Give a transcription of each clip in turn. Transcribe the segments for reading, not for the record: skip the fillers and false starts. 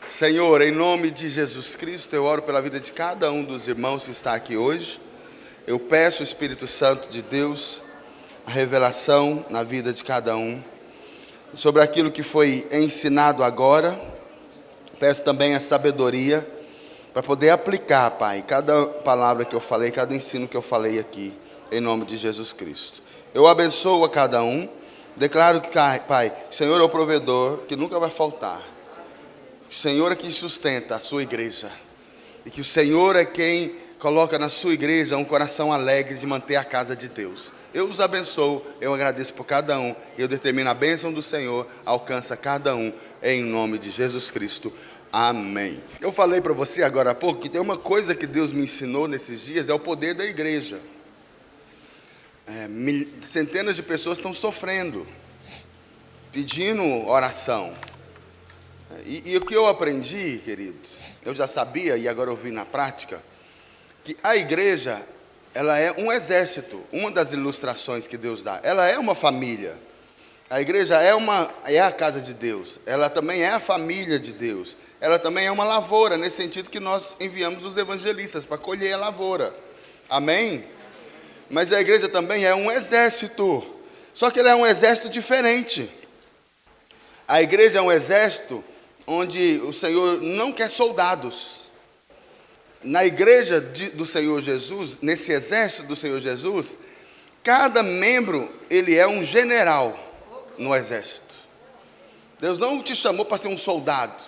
Senhor, em nome de Jesus Cristo, eu oro pela vida de cada um dos irmãos que está aqui hoje. Eu peço, Espírito Santo de Deus, a revelação na vida de cada um, sobre aquilo que foi ensinado agora. Peço também a sabedoria, para poder aplicar, Pai, cada palavra que eu falei, cada ensino que eu falei aqui, em nome de Jesus Cristo. Eu abençoo a cada um, declaro que, Pai, o Senhor é o provedor, que nunca vai faltar. O Senhor é quem sustenta a sua igreja. E que o Senhor é quem coloca na sua igreja um coração alegre de manter a casa de Deus. Eu os abençoo, eu agradeço por cada um. E eu determino a bênção do Senhor, alcança cada um, em nome de Jesus Cristo. Amém. Eu falei para você agora há pouco que tem uma coisa que Deus me ensinou nesses dias, é o poder da igreja. Centenas de pessoas estão sofrendo, pedindo oração. E o que eu aprendi, querido, eu já sabia e agora eu vi na prática, que a igreja, ela é um exército. Uma das ilustrações que Deus dá, ela é uma família. A igreja é a casa de Deus, ela também é a família de Deus, ela também é uma lavoura, nesse sentido que nós enviamos os evangelistas para colher a lavoura, amém? Mas a igreja também é um exército, só que ela é um exército diferente. A igreja é um exército onde o Senhor não quer soldados. Na igreja do Senhor Jesus, nesse exército do Senhor Jesus, cada membro, ele é um general no exército. Deus não te chamou para ser um soldado.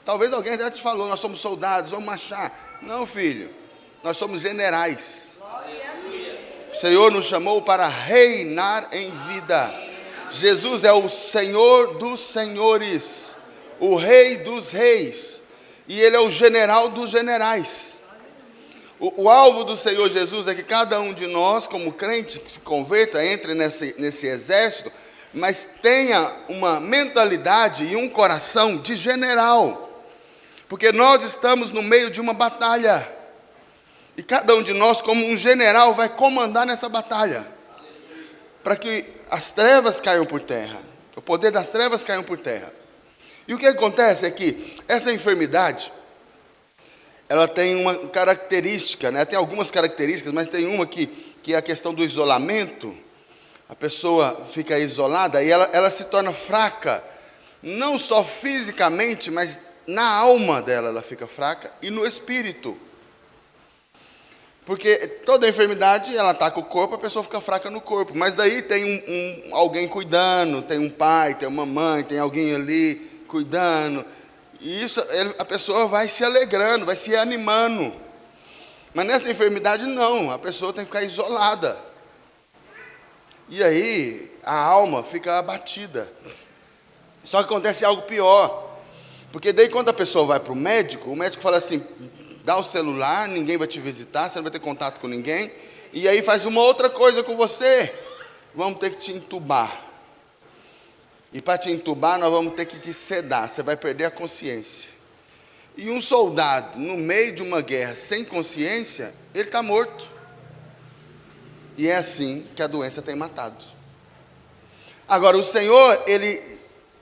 Talvez alguém já te falou, nós somos soldados, vamos marchar. Não, filho, nós somos generais. O Senhor nos chamou para reinar em vida. Jesus é o Senhor dos senhores, o Rei dos reis, e Ele é o general dos generais. O alvo do Senhor Jesus é que cada um de nós, como crente, que se converta, entre nesse exército, mas tenha uma mentalidade e um coração de general, porque nós estamos no meio de uma batalha, e cada um de nós, como um general, vai comandar nessa batalha, para que as trevas caiam por terra, o poder das trevas caiam por terra. E o que acontece é que essa enfermidade, ela tem uma característica, né? Tem algumas características, mas tem uma que é a questão do isolamento. A pessoa fica isolada e ela se torna fraca, não só fisicamente, mas na alma dela ela fica fraca e no espírito. Porque toda enfermidade, ela ataca o corpo, a pessoa fica fraca no corpo. Mas daí tem alguém cuidando, tem um pai, tem uma mãe, tem alguém ali cuidando. E isso, a pessoa vai se alegrando, vai se animando. Mas nessa enfermidade não, a pessoa tem que ficar isolada. E aí a alma fica abatida. Só que acontece algo pior. Porque daí quando a pessoa vai para o médico fala assim: dá o celular, ninguém vai te visitar, você não vai ter contato com ninguém. E aí faz uma outra coisa com você: vamos ter que te entubar. E para te entubar nós vamos ter que te sedar, você vai perder a consciência. E um soldado no meio de uma guerra sem consciência, ele está morto. E é assim que a doença tem matado. Agora o Senhor, Ele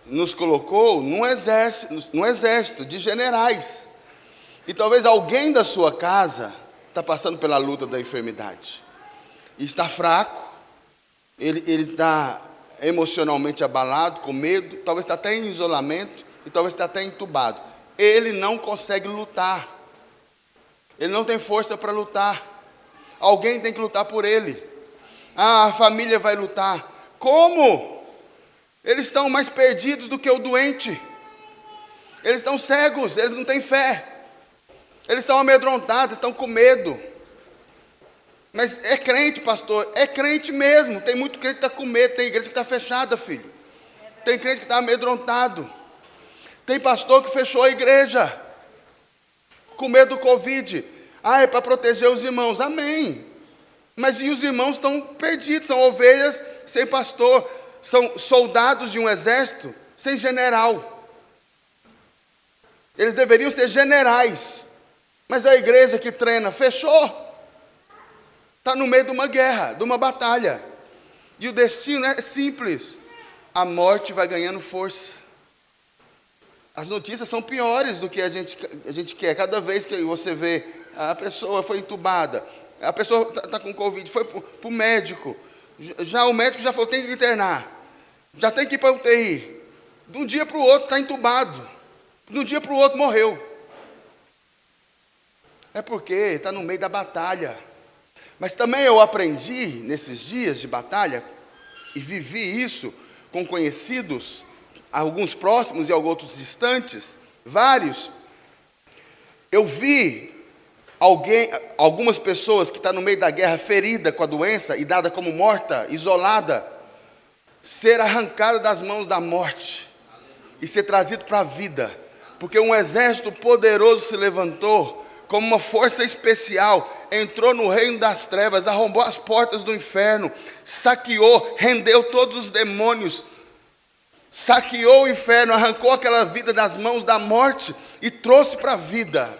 nos colocou num exército de generais. E talvez alguém da sua casa está passando pela luta da enfermidade. E está fraco, ele está emocionalmente abalado, com medo, talvez está até em isolamento, e talvez está até entubado. Ele não consegue lutar. Ele não tem força para lutar. Alguém tem que lutar por ele. A família vai lutar. Como? Eles estão mais perdidos do que o doente. Eles estão cegos, eles não têm fé. Eles estão amedrontados, estão com medo. Mas é crente, pastor, é crente mesmo. Tem muito crente que está com medo, tem igreja que está fechada, filho. Tem crente que está amedrontado. Tem pastor que fechou a igreja, com medo do Covid. É para proteger os irmãos, amém. Mas e os irmãos estão perdidos, são ovelhas sem pastor, são soldados de um exército sem general. Eles deveriam ser generais, mas a igreja que treina fechou. Está no meio de uma guerra, de uma batalha. E o destino é simples: a morte vai ganhando força. As notícias são piores do que a gente quer. Cada vez que você vê a pessoa foi entubada, a pessoa está com Covid, foi para o médico, já o médico já falou, tem que internar, já tem que ir para a UTI. De um dia para o outro está entubado, de um dia para o outro morreu. É porque está no meio da batalha. Mas também eu aprendi nesses dias de batalha, e vivi isso com conhecidos, alguns próximos e alguns distantes, vários. Eu vi algumas pessoas que estão no meio da guerra, ferida com a doença e dada como morta, isolada, ser arrancada das mãos da morte e ser trazido para a vida, porque um exército poderoso se levantou, como uma força especial, entrou no reino das trevas, arrombou as portas do inferno, saqueou, rendeu todos os demônios, saqueou o inferno, arrancou aquela vida das mãos da morte e trouxe para a vida,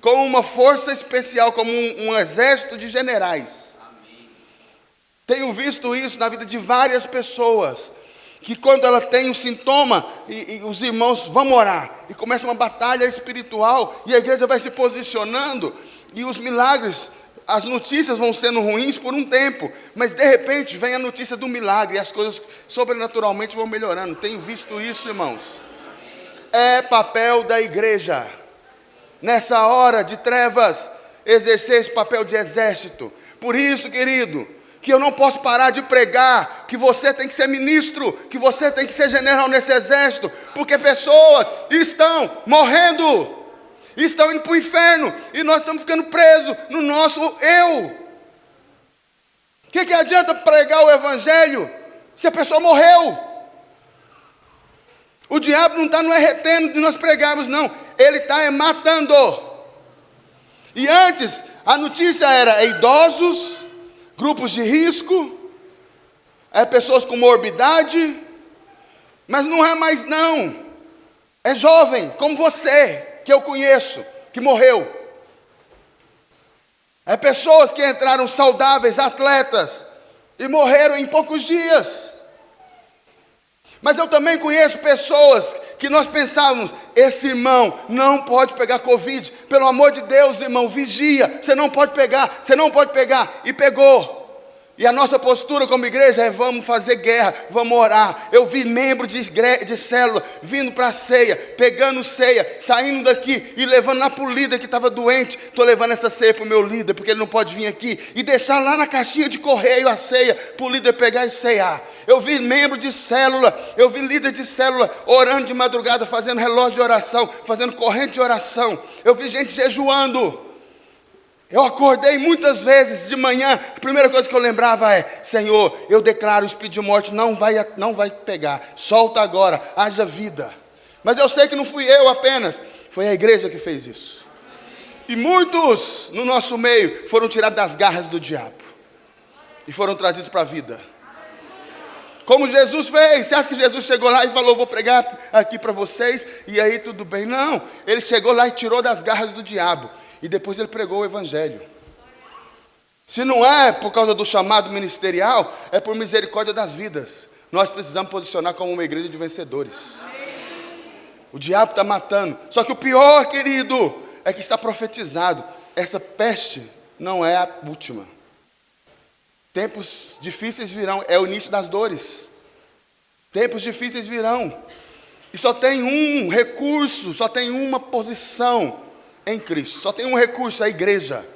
como uma força especial, como um exército de generais. Tenho visto isso na vida de várias pessoas, que quando ela tem um sintoma, e os irmãos vão orar, e começa uma batalha espiritual, e a igreja vai se posicionando, e os milagres, as notícias vão sendo ruins por um tempo, mas de repente vem a notícia do milagre, e as coisas sobrenaturalmente vão melhorando. Tenho visto isso, irmãos. É papel da igreja, nessa hora de trevas, exercer esse papel de exército. Por isso, querido, que eu não posso parar de pregar, que você tem que ser ministro, que você tem que ser general nesse exército, porque pessoas estão morrendo, estão indo para o inferno, e nós estamos ficando presos no nosso eu. O que adianta pregar o evangelho, se a pessoa morreu? O diabo não está nos retendo de nós pregarmos, não, ele está matando. E antes, a notícia era idosos, grupos de risco, pessoas com morbidade, mas não é mais não, é jovem, como você, que eu conheço, que morreu, é pessoas que entraram saudáveis, atletas, e morreram em poucos dias. Mas eu também conheço pessoas que nós pensávamos, esse irmão não pode pegar Covid, pelo amor de Deus, irmão, vigia, você não pode pegar, e pegou. E a nossa postura como igreja é, vamos fazer guerra, vamos orar. Eu vi membro de célula vindo para a ceia, pegando ceia, saindo daqui e levando lá para o líder que estava doente. Estou levando essa ceia para o meu líder, porque ele não pode vir aqui, e deixar lá na caixinha de correio a ceia, para o líder pegar e ceiar. Eu vi membro de célula, eu vi líder de célula orando de madrugada, fazendo relógio de oração, fazendo corrente de oração. Eu vi gente jejuando. Eu acordei muitas vezes de manhã, a primeira coisa que eu lembrava é, Senhor, eu declaro o espírito de morte, não vai pegar, solta agora, haja vida. Mas eu sei que não fui eu apenas, foi a igreja que fez isso. E muitos no nosso meio foram tirados das garras do diabo e foram trazidos para a vida. Como Jesus fez. Você acha que Jesus chegou lá e falou, vou pregar aqui para vocês, e aí tudo bem? Não, ele chegou lá e tirou das garras do diabo. E depois ele pregou o evangelho. Se não é por causa do chamado ministerial, é por misericórdia das vidas. Nós precisamos posicionar como uma igreja de vencedores. O diabo está matando. Só que o pior, querido, é que está profetizado. Essa peste não é a última. Tempos difíceis virão. É o início das dores. Tempos difíceis virão. E só tem um recurso, só tem uma posição em Cristo, só tem um recurso, a igreja.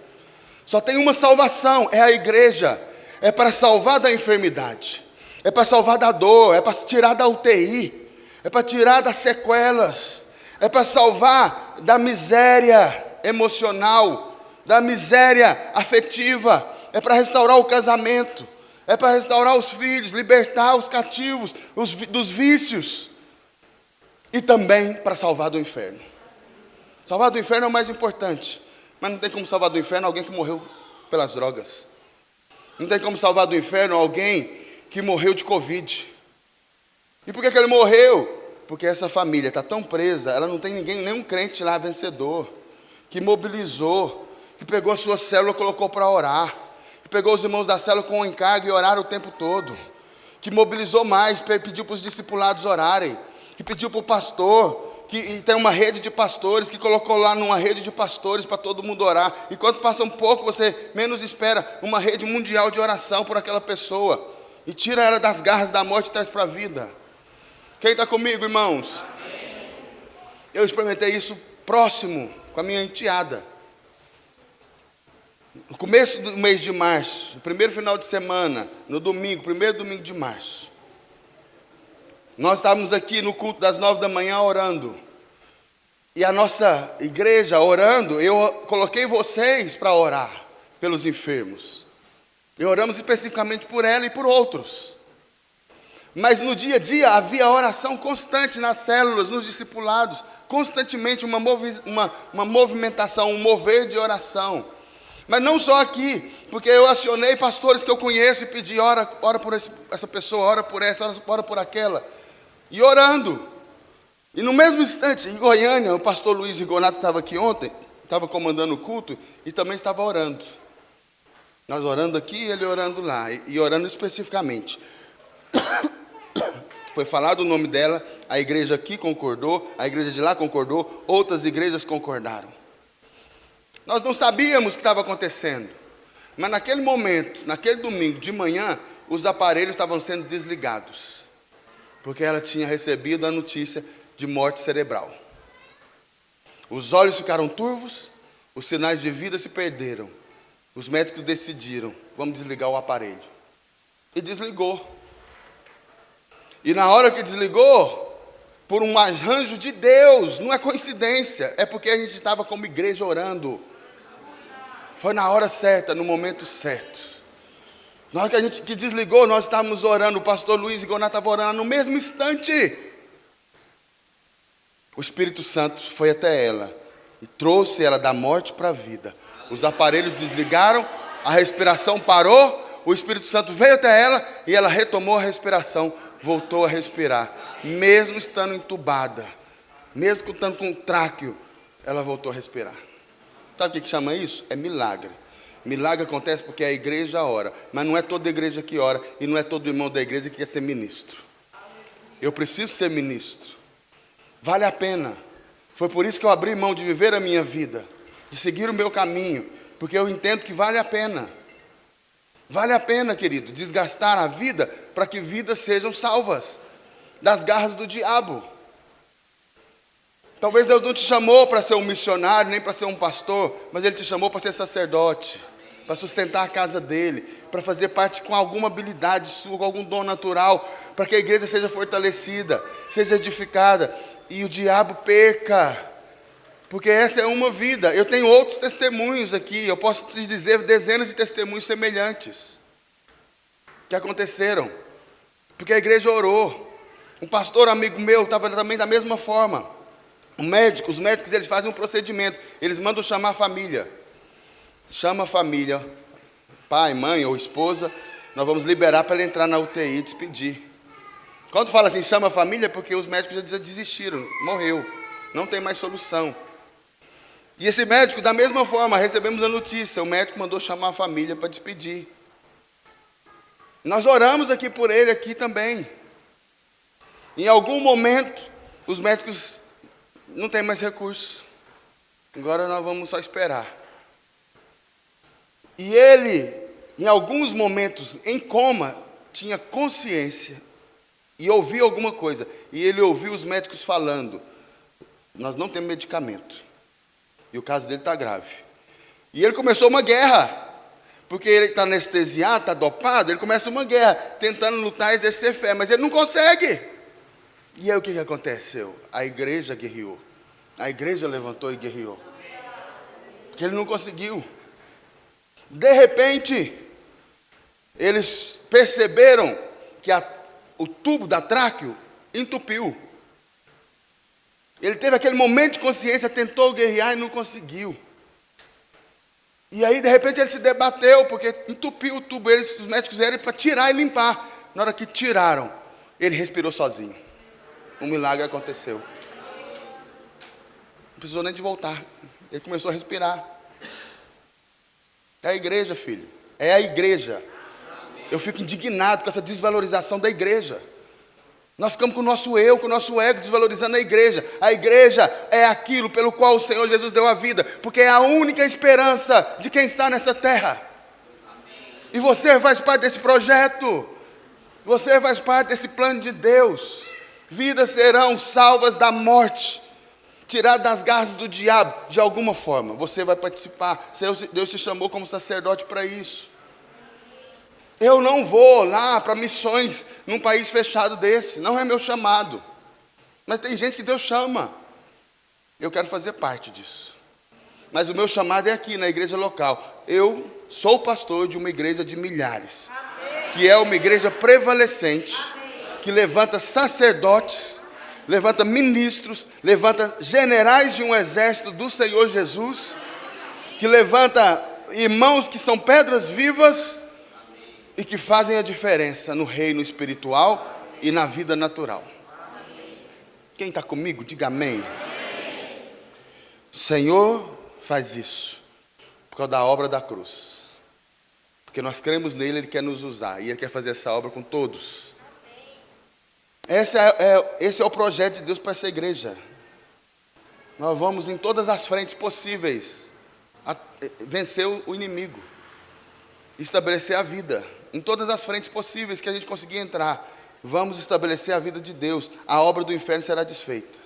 Só tem uma salvação, é a igreja. É para salvar da enfermidade, é para salvar da dor, é para tirar da UTI, é para tirar das sequelas, é para salvar da miséria emocional, da miséria afetiva, é para restaurar o casamento, é para restaurar os filhos, libertar os cativos dos vícios, e também para salvar do inferno. Salvar do inferno é o mais importante, mas não tem como salvar do inferno alguém que morreu pelas drogas. Não tem como salvar do inferno alguém que morreu de Covid. E por que ele morreu? Porque essa família está tão presa, ela não tem ninguém, nenhum crente lá vencedor, que mobilizou, que pegou a sua célula e colocou para orar, que pegou os irmãos da célula com o encargo e oraram o tempo todo, que mobilizou mais, pediu para os discipulados orarem, que pediu para o pastor, e tem uma rede de pastores, que colocou lá numa rede de pastores para todo mundo orar. E quando passa um pouco, você menos espera, uma rede mundial de oração por aquela pessoa. E tira ela das garras da morte e traz para a vida. Quem está comigo, irmãos? Amém. Eu experimentei isso próximo com a minha enteada. No começo do mês de março, no primeiro final de semana, no domingo, primeiro domingo de março. Nós estávamos aqui no culto das 9 da manhã orando. E a nossa igreja orando, eu coloquei vocês para orar pelos enfermos. E oramos especificamente por ela e por outros. Mas no dia a dia havia oração constante nas células, nos discipulados. Constantemente uma movimentação, um mover de oração. Mas não só aqui, porque eu acionei pastores que eu conheço e pedi, ora por essa pessoa, ora por essa, ora por aquela. E orando. E no mesmo instante, em Goiânia, o pastor Luiz Rigonato estava aqui ontem, estava comandando o culto e também estava orando. Nós orando aqui e ele orando lá, e orando especificamente. Foi falado o nome dela, a igreja aqui concordou, a igreja de lá concordou, outras igrejas concordaram. Nós não sabíamos o que estava acontecendo, mas naquele momento, naquele domingo de manhã, os aparelhos estavam sendo desligados. Porque ela tinha recebido a notícia de morte cerebral. Os olhos ficaram turvos, os sinais de vida se perderam. Os médicos decidiram, vamos desligar o aparelho. E desligou. E na hora que desligou, por um arranjo de Deus, não é coincidência, é porque a gente estava como igreja orando. Foi na hora certa, no momento certo. Na hora que a gente que desligou, nós estávamos orando, o pastor Luiz Rigonato estava orando, no mesmo instante, o Espírito Santo foi até ela e trouxe ela da morte para a vida. Os aparelhos desligaram, a respiração parou, o Espírito Santo veio até ela e ela retomou a respiração, voltou a respirar, mesmo estando entubada, mesmo estando com tráqueo, ela voltou a respirar. Sabe o que chama isso? É milagre. Milagre acontece porque a igreja ora, mas não é toda igreja que ora, e não é todo irmão da igreja que quer ser ministro. Eu preciso ser ministro. Vale a pena. Foi por isso que eu abri mão de viver a minha vida, de seguir o meu caminho, porque eu entendo que vale a pena. Vale a pena, querido, desgastar a vida para que vidas sejam salvas das garras do diabo. Talvez Deus não te chamou para ser um missionário, nem para ser um pastor, mas Ele te chamou para ser sacerdote, para sustentar a casa dele, para fazer parte com alguma habilidade sua, com algum dom natural, para que a igreja seja fortalecida, seja edificada, e o diabo perca, porque essa é uma vida. Eu tenho outros testemunhos aqui, eu posso te dizer dezenas de testemunhos semelhantes, que aconteceram, porque a igreja orou. Um pastor amigo meu estava também da mesma forma. Os médicos eles fazem um procedimento, eles mandam chamar a família. Chama a família, pai, mãe ou esposa, nós vamos liberar para ele entrar na UTI e despedir. Quando fala assim, chama a família, é porque os médicos já desistiram, morreu, não tem mais solução. E esse médico, da mesma forma, recebemos a notícia, o médico mandou chamar a família para despedir. Nós oramos aqui por ele aqui também. Em algum momento, os médicos não têm mais recurso. Agora nós vamos só esperar. E ele, em alguns momentos, em coma, tinha consciência e ouvia alguma coisa. E ele ouviu os médicos falando, nós não temos medicamento. E o caso dele está grave. E ele começou uma guerra. Porque ele está anestesiado, está dopado, ele começa uma guerra, tentando lutar e exercer fé, mas ele não consegue. E aí o que aconteceu? A igreja guerreou. A igreja levantou e guerreou. Porque ele não conseguiu. De repente, eles perceberam que o tubo da tráqueo entupiu. Ele teve aquele momento de consciência, tentou guerrear e não conseguiu. E aí, de repente, ele se debateu, porque entupiu o tubo. Os médicos vieram para tirar e limpar. Na hora que tiraram, ele respirou sozinho. Um milagre aconteceu. Não precisou nem de voltar. Ele começou a respirar. É a igreja, filho. É a igreja. Eu fico indignado com essa desvalorização da igreja. Nós ficamos com o nosso eu, com o nosso ego, desvalorizando a igreja. A igreja é aquilo pelo qual o Senhor Jesus deu a vida, porque é a única esperança de quem está nessa terra. E você faz parte desse projeto. Você faz parte desse plano de Deus. Vidas serão salvas da morte, tiradas das garras do diabo, de alguma forma. Você vai participar. Deus te chamou como sacerdote para isso. Eu não vou lá para missões num país fechado desse. Não é meu chamado. Mas tem gente que Deus chama. Eu quero fazer parte disso. Mas o meu chamado é aqui, na igreja local. Eu sou pastor de uma igreja de milhares. Que é uma igreja prevalecente. Que levanta sacerdotes, levanta ministros, levanta generais de um exército do Senhor Jesus. Que levanta irmãos que são pedras vivas e que fazem a diferença no reino espiritual e na vida natural. Quem está comigo, diga amém. O Senhor faz isso por causa da obra da cruz. Porque nós cremos nele, Ele quer nos usar. E Ele quer fazer essa obra com todos. Esse é o projeto de Deus para essa igreja. Nós vamos em todas as frentes possíveis vencer o inimigo. Estabelecer a vida. Em todas as frentes possíveis que a gente conseguir entrar. Vamos estabelecer a vida de Deus. A obra do inferno será desfeita.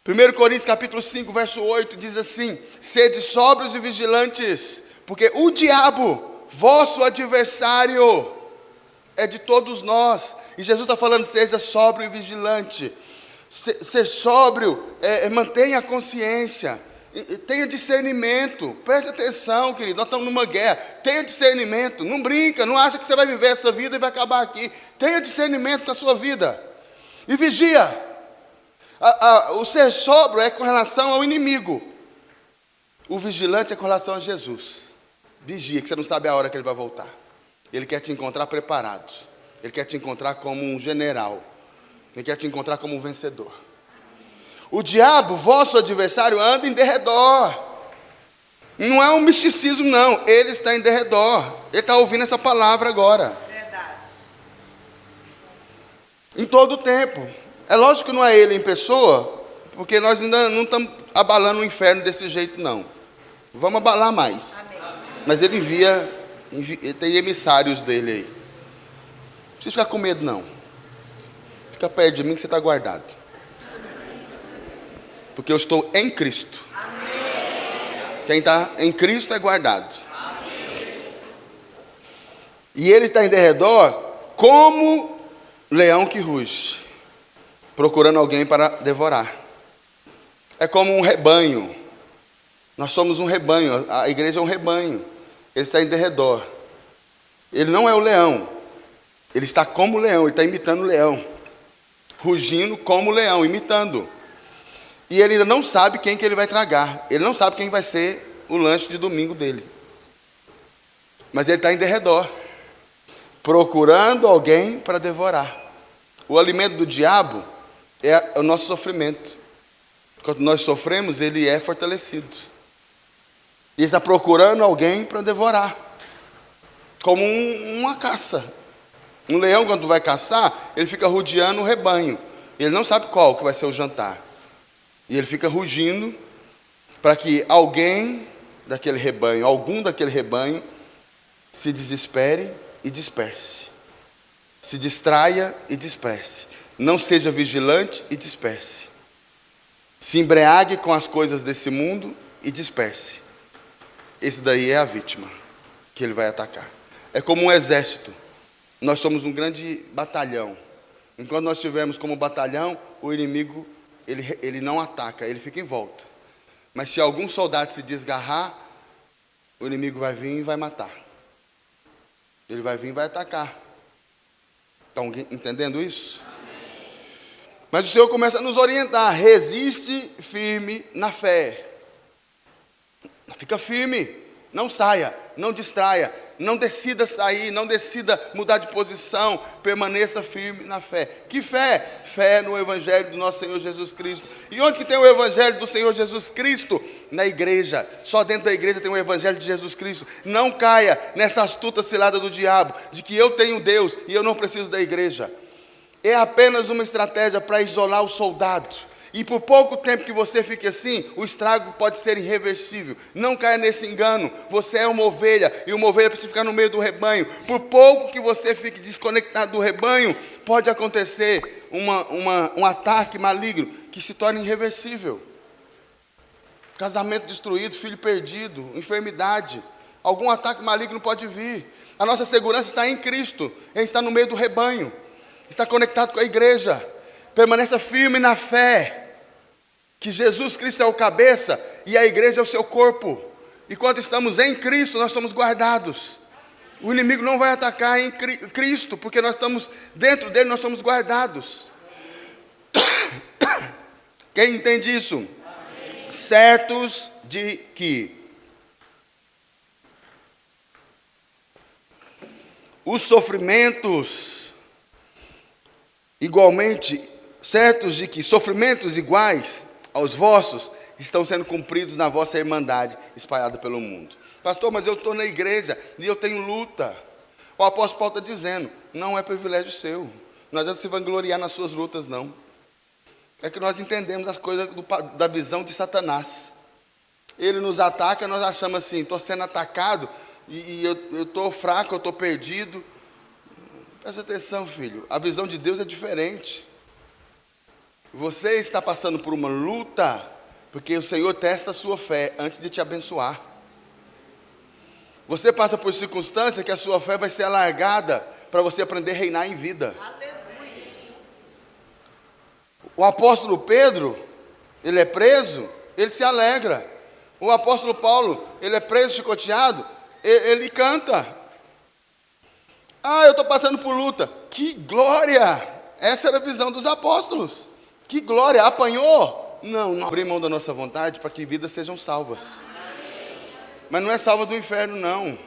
1 Coríntios capítulo 5, verso 8, diz assim: sede sóbrios e vigilantes, porque o diabo, vosso adversário, é de todos nós. E Jesus está falando, seja sóbrio e vigilante. Ser sóbrio, mantenha a consciência. Tenha discernimento, preste atenção, querido, nós estamos numa guerra. Tenha discernimento, não brinca, não acha que você vai viver essa vida e vai acabar aqui. Tenha discernimento com a sua vida. E vigia. O ser sóbrio é com relação ao inimigo. O vigilante é com relação a Jesus. Vigia, que você não sabe a hora que ele vai voltar. Ele quer te encontrar preparado. Ele quer te encontrar como um general. Ele quer te encontrar como um vencedor. O diabo, vosso adversário, anda em derredor. Não é um misticismo, não. Ele está em derredor. Ele está ouvindo essa palavra agora. Verdade. Em todo o tempo. É lógico que não é ele em pessoa, porque nós ainda não estamos abalando o inferno desse jeito, não. Vamos abalar mais. Amém. Mas ele tem emissários dele aí. Não precisa ficar com medo, não. Fica perto de mim que você está guardado. Porque eu estou em Cristo. Amém. Quem está em Cristo é guardado. Amém. E ele está em derredor como leão que ruge, procurando alguém para devorar. É como um rebanho. Nós somos um rebanho. A igreja é um rebanho. Ele está em derredor. Ele não é o leão. Ele está como o leão. Ele está imitando o leão. Rugindo como o leão, imitando. E ele ainda não sabe quem que ele vai tragar. Ele não sabe quem vai ser o lanche de domingo dele. Mas ele está em derredor, procurando alguém para devorar. O alimento do diabo é o nosso sofrimento. Quando nós sofremos, ele é fortalecido. E ele está procurando alguém para devorar. Como uma caça. Um leão, quando vai caçar, ele fica rodeando o rebanho. Ele não sabe qual que vai ser o jantar. E ele fica rugindo para que alguém daquele rebanho, algum daquele rebanho, se desespere e disperse. Se distraia e disperse. Não seja vigilante e disperse. Se embriague com as coisas desse mundo e disperse. Esse daí é a vítima que ele vai atacar. É como um exército. Nós somos um grande batalhão. Enquanto nós estivermos como batalhão, o inimigo ele não ataca, ele fica em volta. Mas se algum soldado se desgarrar, o inimigo vai vir e vai matar. Ele vai vir e vai atacar. Estão entendendo isso? Mas o Senhor começa a nos orientar. Resiste firme na fé. Fica firme. Não saia, não distraia, não decida sair, não decida mudar de posição. Permaneça firme na fé. Que fé? Fé no Evangelho do nosso Senhor Jesus Cristo. E onde que tem o Evangelho do Senhor Jesus Cristo? Na igreja. Só dentro da igreja tem o Evangelho de Jesus Cristo. Não caia nessa astuta cilada do diabo, de que eu tenho Deus e eu não preciso da igreja. é apenas uma estratégia para isolar o soldado. E por pouco tempo que você fique assim, o estrago pode ser irreversível. Não caia nesse engano. Você é uma ovelha, e uma ovelha precisa ficar no meio do rebanho. Por pouco que você fique desconectado do rebanho, pode acontecer um ataque maligno que se torna irreversível. Casamento destruído, filho perdido, enfermidade. Algum ataque maligno pode vir. A nossa segurança está em Cristo. Ele está no meio do rebanho. Está conectado com a igreja. Permaneça firme na fé. Que Jesus Cristo é o cabeça e a igreja é o seu corpo. E quando estamos em Cristo, nós somos guardados. O inimigo não vai atacar em Cristo, porque nós estamos dentro dele, nós somos guardados. Quem entende isso? Amém. Certos de que os sofrimentos, igualmente, certos de que sofrimentos iguais aos vossos estão sendo cumpridos na vossa irmandade espalhada pelo mundo. Pastor, mas eu estou na igreja e eu tenho luta. O apóstolo Paulo está dizendo, não é privilégio seu. Não adianta se vangloriar nas suas lutas, não. É que nós entendemos as coisas da visão de Satanás. Ele nos ataca, nós achamos assim, estou sendo atacado e eu estou fraco, eu estou perdido. Presta atenção, filho, a visão de Deus é diferente. Você está passando por uma luta, porque o Senhor testa a sua fé antes de te abençoar. Você passa por circunstâncias que a sua fé vai ser alargada para você aprender a reinar em vida. Aleluia. O apóstolo Pedro, ele é preso, ele se alegra. O apóstolo Paulo, ele é preso, chicoteado, ele canta. Eu estou passando por luta. Que glória! Essa era a visão dos apóstolos. Que glória! Apanhou? Não abrir mão da nossa vontade para que vidas sejam salvas. Mas não é salva do inferno, não.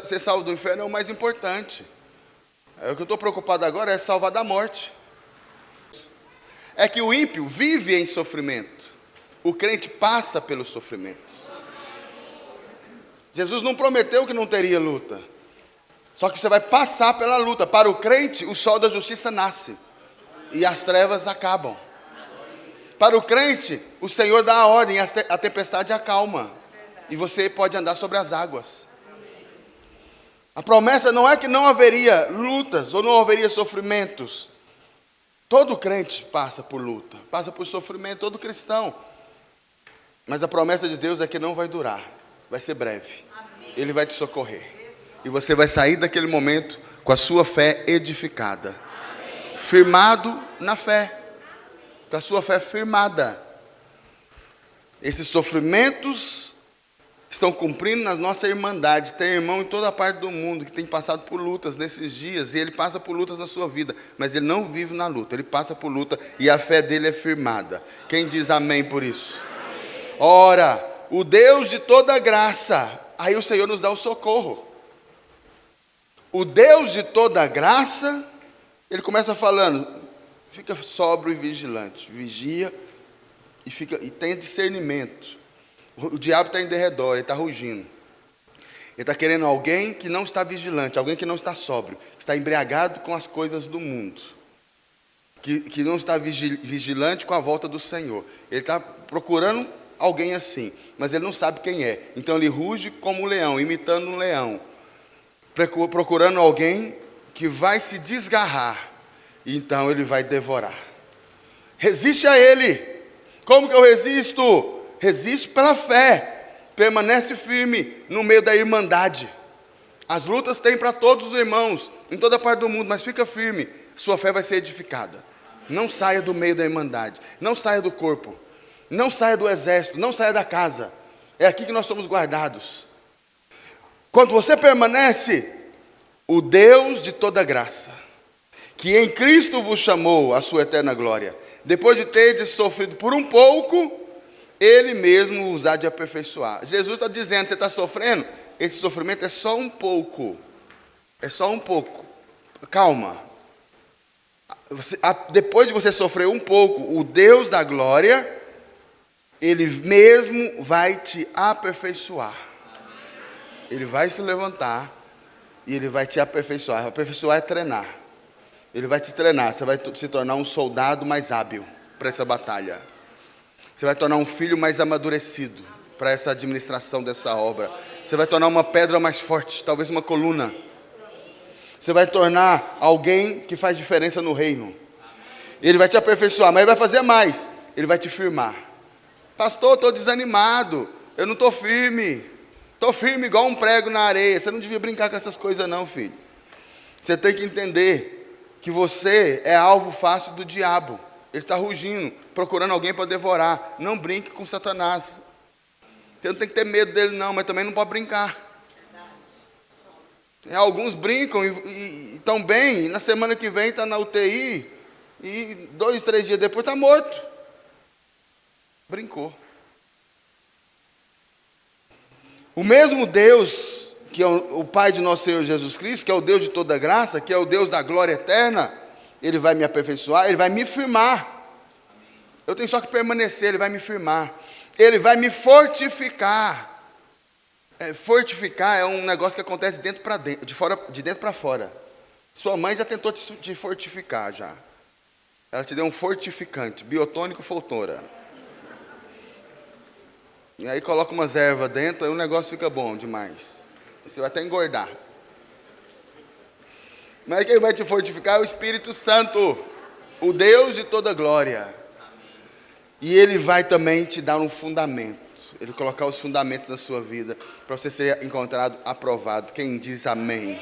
Ser salvo do inferno é o mais importante. O que eu estou preocupado agora é salvar da morte. É que o ímpio vive em sofrimento. O crente passa pelo sofrimento. Jesus não prometeu que não teria luta. Só que você vai passar pela luta. Para o crente, o sol da justiça nasce. E as trevas acabam. Para o crente, o Senhor dá a ordem, a tempestade acalma. E você pode andar sobre as águas. A promessa não é que não haveria lutas ou não haveria sofrimentos. Todo crente passa por luta, passa por sofrimento, todo cristão. Mas a promessa de Deus é que não vai durar, vai ser breve. Ele vai te socorrer. E você vai sair daquele momento com a sua fé edificada. Firmado na fé. Com a sua fé firmada. Esses sofrimentos estão cumprindo na nossa irmandade. Tem irmão em toda parte do mundo que tem passado por lutas nesses dias. E ele passa por lutas na sua vida. Mas ele não vive na luta. Ele passa por luta e a fé dele é firmada. Quem diz amém por isso? Ora, o Deus de toda graça. Aí o Senhor nos dá o socorro. O Deus de toda graça. Ele começa falando, fica sóbrio e vigilante, vigia e tenha discernimento. O diabo está em derredor, ele está rugindo. Ele está querendo alguém que não está vigilante, alguém que não está sóbrio, que está embriagado com as coisas do mundo, que não está vigilante com a volta do Senhor. Ele está procurando alguém assim, mas ele não sabe quem é. Então ele ruge como um leão, imitando um leão, procurando alguém que vai se desgarrar, e então ele vai devorar. Resiste a ele. Como que eu resisto? Resiste pela fé. Permanece firme no meio da irmandade. As lutas tem para todos os irmãos, em toda parte do mundo, mas fica firme. Sua fé vai ser edificada. Não saia do meio da irmandade. Não saia do corpo. Não saia do exército. Não saia da casa. É aqui que nós somos guardados. Quando você permanece, o Deus de toda graça, que em Cristo vos chamou à sua eterna glória, depois de teres sofrido por um pouco, Ele mesmo vos há de aperfeiçoar. Jesus está dizendo, você está sofrendo? Esse sofrimento é só um pouco. É só um pouco. Calma. Depois de você sofrer um pouco, o Deus da glória, Ele mesmo vai te aperfeiçoar. Ele vai se levantar e Ele vai te aperfeiçoar. Aperfeiçoar é treinar. Ele vai te treinar, você vai se tornar um soldado mais hábil para essa batalha. Você vai tornar um filho mais amadurecido para essa administração dessa obra. Você vai tornar uma pedra mais forte, talvez uma coluna. Você vai tornar alguém que faz diferença no reino. Ele vai te aperfeiçoar, mas ele vai fazer mais. Ele vai te firmar. Pastor, estou desanimado, eu não estou firme. Estou firme igual um prego na areia. Você não devia brincar com essas coisas não, filho. Você tem que entender que você é alvo fácil do diabo. Ele está rugindo, procurando alguém para devorar. Não brinque com Satanás. Você não tem que ter medo dele não, mas também não pode brincar. Alguns brincam e estão bem, e na semana que vem está na UTI, e 2, 3 dias depois está morto. Brincou. O mesmo Deus, que é o Pai de nosso Senhor Jesus Cristo, que é o Deus de toda graça, que é o Deus da glória eterna, Ele vai me aperfeiçoar, Ele vai me firmar. Eu tenho só que permanecer, Ele vai me firmar. Ele vai me fortificar. Fortificar é um negócio que acontece de dentro para dentro, de dentro para fora. Sua mãe já tentou te fortificar já. Ela te deu um fortificante, biotônico Foltora. E aí coloca umas ervas dentro, aí o negócio fica bom demais. Você vai até engordar. Mas quem vai te fortificar é o Espírito Santo, o Deus de toda glória. E Ele vai também te dar um fundamento. Ele colocar os fundamentos na sua vida, para você ser encontrado aprovado. Quem diz amém?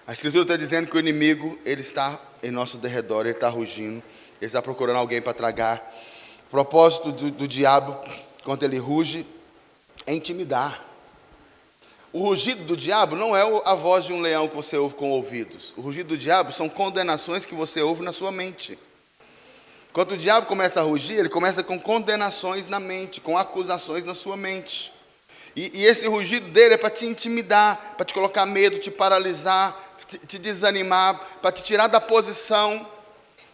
A Escritura está dizendo que o inimigo, ele está em nosso derredor, ele está rugindo, ele está procurando alguém para tragar. O propósito do diabo, quando ele ruge, é intimidar. O rugido do diabo não é a voz de um leão que você ouve com ouvidos. O rugido do diabo são condenações que você ouve na sua mente. Quando o diabo começa a rugir, ele começa com condenações na mente, com acusações na sua mente. E esse rugido dele é para te intimidar, para te colocar medo, te paralisar, te desanimar, para te tirar da posição,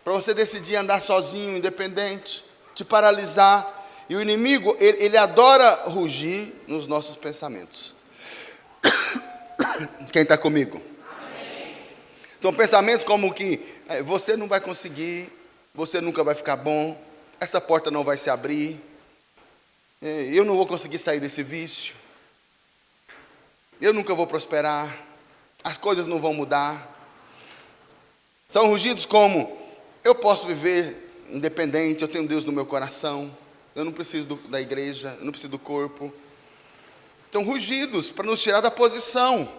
para você decidir andar sozinho, independente, te paralisar. E o inimigo, ele adora rugir nos nossos pensamentos. Quem está comigo? Amém. São pensamentos como que você não vai conseguir, você nunca vai ficar bom, essa porta não vai se abrir, eu não vou conseguir sair desse vício, eu nunca vou prosperar, as coisas não vão mudar. São rugidos como, eu posso viver independente, eu tenho Deus no meu coração, eu não preciso da igreja, eu não preciso do corpo. São rugidos para nos tirar da posição.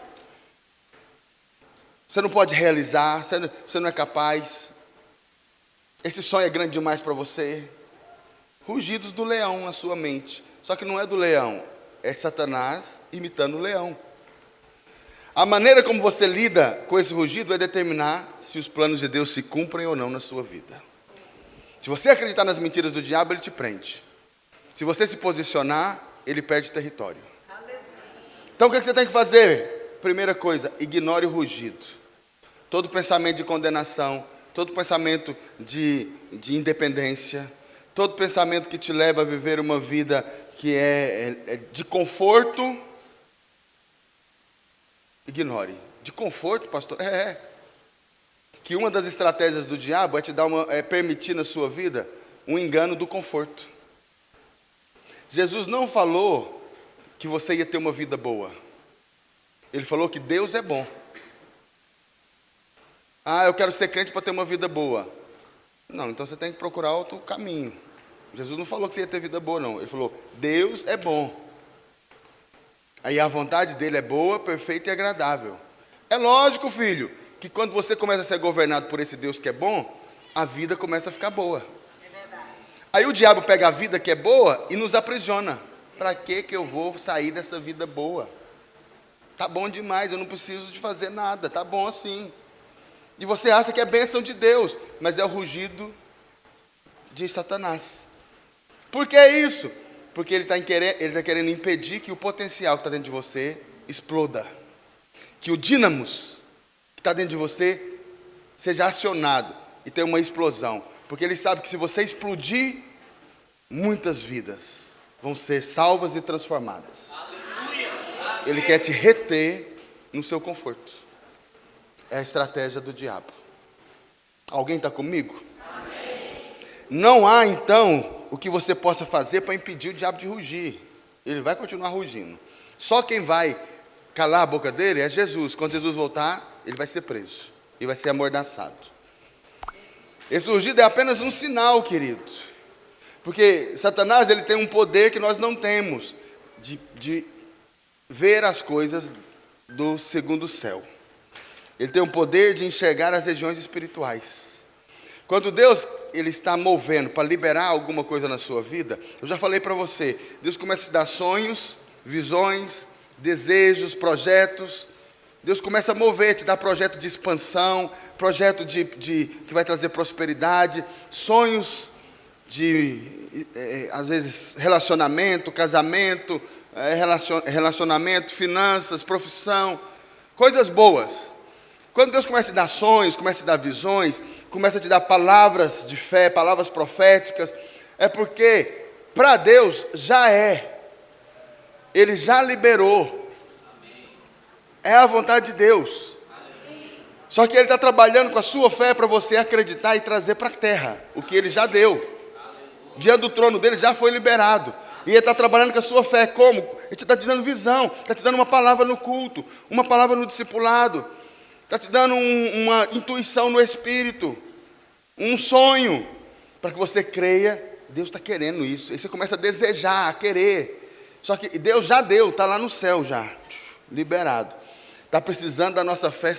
Você não pode realizar, você não é capaz. Esse sonho é grande demais para você. Rugidos do leão na sua mente. Só que não é do leão, é Satanás imitando o leão. A maneira como você lida com esse rugido vai determinar se os planos de Deus se cumprem ou não na sua vida. Se você acreditar nas mentiras do diabo, ele te prende. Se você se posicionar, ele perde território. Então o que você tem que fazer? Primeira coisa, ignore o rugido. Todo pensamento de condenação, todo pensamento de independência, todo pensamento que te leva a viver uma vida que é de conforto, ignore. De conforto, pastor? Que uma das estratégias do diabo é permitir na sua vida um engano do conforto. Jesus não falou que você ia ter uma vida boa. Ele falou que Deus é bom. Eu quero ser crente para ter uma vida boa. Não, então você tem que procurar outro caminho. Jesus não falou que você ia ter vida boa, não. Ele falou, Deus é bom. Aí a vontade dele é boa, perfeita e agradável. É lógico, filho, que quando você começa a ser governado por esse Deus que é bom, a vida começa a ficar boa. É verdade. Aí o diabo pega a vida que é boa e nos aprisiona. Para que eu vou sair dessa vida boa? Tá bom demais, eu não preciso de fazer nada, tá bom assim. E você acha que é bênção de Deus, mas é o rugido de Satanás. Por que isso? Porque ele está querendo impedir que o potencial que está dentro de você exploda. Que o dínamos que está dentro de você seja acionado e tenha uma explosão. Porque ele sabe que se você explodir, muitas vidas vão ser salvas e transformadas. Ele quer te reter no seu conforto. É a estratégia do diabo. Alguém está comigo? Não há, então, o que você possa fazer para impedir o diabo de rugir. Ele vai continuar rugindo. Só quem vai calar a boca dele é Jesus. Quando Jesus voltar, ele vai ser preso e vai ser amordaçado. Esse rugido é apenas um sinal, querido. Porque Satanás, ele tem um poder que nós não temos, de ver as coisas do segundo céu. Ele tem o poder de enxergar as regiões espirituais. Quando Deus ele está movendo para liberar alguma coisa na sua vida, eu já falei para você, Deus começa a te dar sonhos, visões, desejos, projetos. Deus começa a mover, te dar projeto de expansão, projeto que vai trazer prosperidade, sonhos às vezes, relacionamento, casamento, relacionamento, finanças, profissão, coisas boas. Quando Deus começa a te dar sonhos, começa a te dar visões, começa a te dar palavras de fé, palavras proféticas, é porque para Deus já é. Ele já liberou. É a vontade de Deus. Só que Ele está trabalhando com a sua fé para você acreditar e trazer para a terra o que Ele já deu. Diante do trono dele já foi liberado. E Ele está trabalhando com a sua fé. Como? Ele está te dando visão, está te dando uma palavra no culto, uma palavra no discipulado, está te dando uma intuição no Espírito, um sonho, para que você creia. Deus está querendo isso. Aí você começa a desejar, a querer. Só que Deus já deu, está lá no céu já, liberado. Está precisando da nossa fé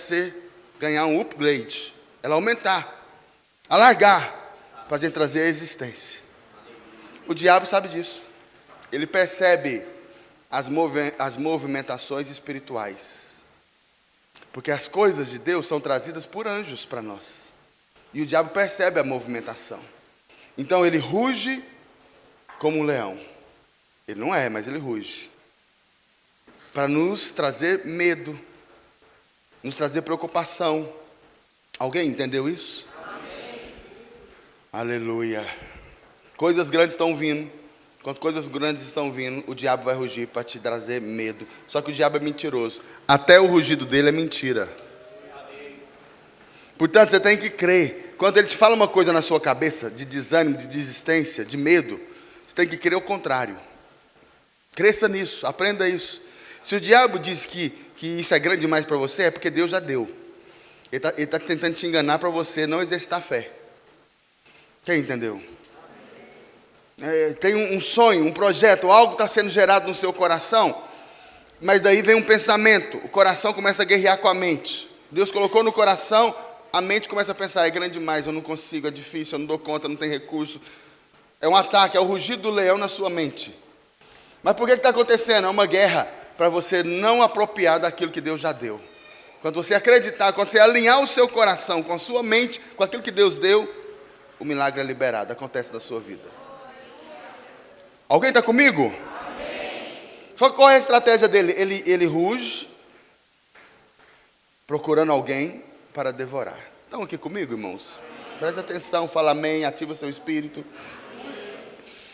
ganhar um upgrade, ela aumentar, alargar, para a gente trazer a existência. O diabo sabe disso. Ele percebe as movimentações espirituais. Porque as coisas de Deus são trazidas por anjos para nós. E o diabo percebe a movimentação. Então ele ruge como um leão. Ele não é, mas ele ruge. Para nos trazer medo. Nos trazer preocupação. Alguém entendeu isso? Amém. Aleluia. Coisas grandes estão vindo. Quando coisas grandes estão vindo, o diabo vai rugir para te trazer medo. Só que o diabo é mentiroso. Até o rugido dele é mentira. Portanto, você tem que crer. Quando ele te fala uma coisa na sua cabeça, de desânimo, de desistência, de medo, você tem que crer o contrário. Cresça nisso, aprenda isso. Se o diabo diz que isso é grande demais para você, é porque Deus já deu. Ele está tentando te enganar para você não exercitar fé. Quem entendeu? Tem um sonho, um projeto, algo está sendo gerado no seu coração, mas daí vem um pensamento, o coração começa a guerrear com a mente. Deus colocou no coração, a mente começa a pensar, é grande demais, eu não consigo, é difícil, eu não dou conta, não tem recurso. É um ataque, é o rugido do leão na sua mente. Mas por que está acontecendo? É uma guerra para você não apropriar daquilo que Deus já deu. Quando você acreditar, quando você alinhar o seu coração com a sua mente, com aquilo que Deus deu, o milagre é liberado, acontece na sua vida. Alguém está comigo? Amém. Só que qual é a estratégia dele? Ele ruge, procurando alguém para devorar. Estão aqui comigo, irmãos? Presta atenção, fala amém, ativa o seu espírito.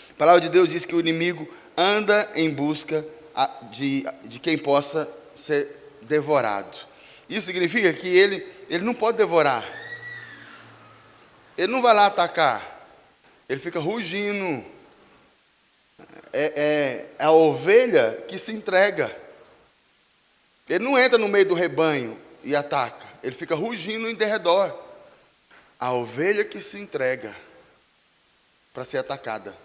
A palavra de Deus diz que o inimigo anda em busca de quem possa ser devorado. Isso significa que ele não pode devorar. Ele não vai lá atacar. Ele fica rugindo. É a ovelha que se entrega. Ele não entra no meio do rebanho e ataca. Ele fica rugindo em derredor. A ovelha que se entrega para ser atacada.